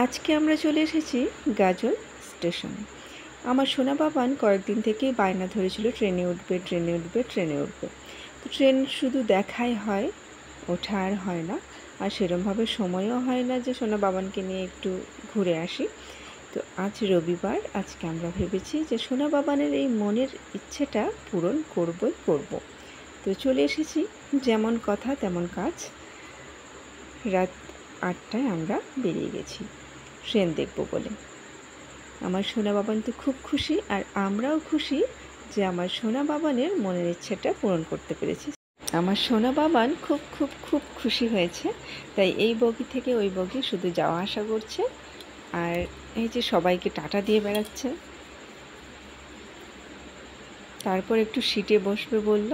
আজকে আমরা চলে এসেছি গাজল স্টেশন। আমার সোনা বাবান কয়েকদিন থেকেই বায়না ধরেছিল ট্রেনে উঠবে, ট্রেনে উঠবে, ট্রেনে উঠবে। তো ট্রেন শুধু দেখাই হয়, ওঠা আর হয় না। আর সেরমভাবে সময়ও হয় না যে সোনা বাবানকে নিয়ে একটু ঘুরে আসি। তো আজ রবিবার, আজকে আমরা ভেবেছি যে সোনা বাবানের এই মনের ইচ্ছেটা পূরণ করবই করব। তো চলে এসেছি, যেমন কথা তেমন কাজ। রাত 8টায় আমরা বেরিয়ে গেছি ট্রেন দেখব বলে। আমার সোনা বাবান তো খুব খুশি, আর আমরাও খুশি যে আমার সোনা বাবানের মনের ইচ্ছেটা পূরণ করতে পেরেছি। আমার সোনা বাবান খুব খুব খুব খুশি হয়েছে, তাই এই বগি থেকে ওই বগি শুধু যাওয়া আসা করছে, আর এই যে সবাইকে টাটা দিয়ে বেড়াচ্ছে। তারপর একটু সিটে বসবে বলল।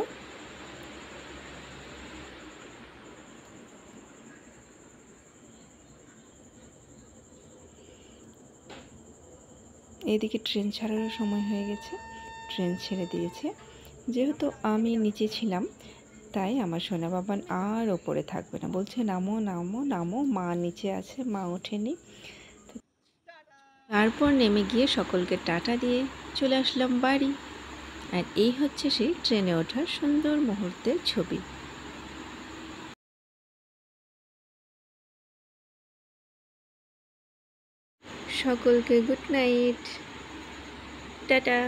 এদিকে ট্রেন ছাড়ারও সময় হয়ে গেছে, ট্রেন ছেড়ে দিয়েছে। যেহেতু আমি নিচে ছিলাম, তাই আমার সোনা বাবান আর ওপরে থাকবে না, বলছে নামো নামো নামো, মা নিচে আছে, মা ওঠেনি। তারপর নেমে গিয়ে সকলকে টাটা দিয়ে চলে আসলাম বাড়ি। আর এই হচ্ছে সেই ট্রেনে ওঠার সুন্দর মুহূর্তের ছবি। সকলকে গুড নাইট, টাটা।